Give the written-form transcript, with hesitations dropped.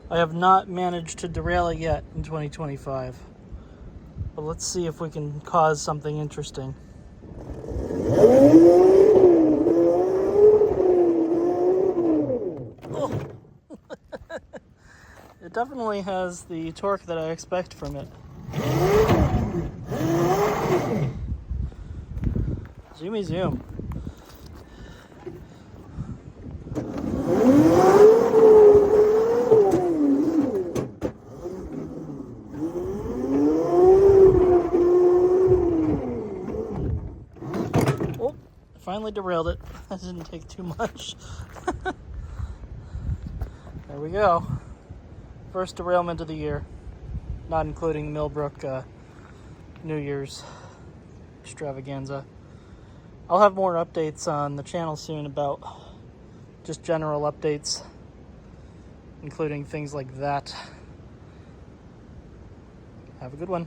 I have not managed to derail it yet in 2025. But let's see if we can cause something interesting. Oh. It definitely has the torque that I expect from it. Zoomy zoom. Oh, finally derailed it. That didn't take too much. There we go. First derailment of the year. Not including Millbrook New Year's extravaganza. I'll have more updates on the channel soon about just general updates, including things like that. Have a good one.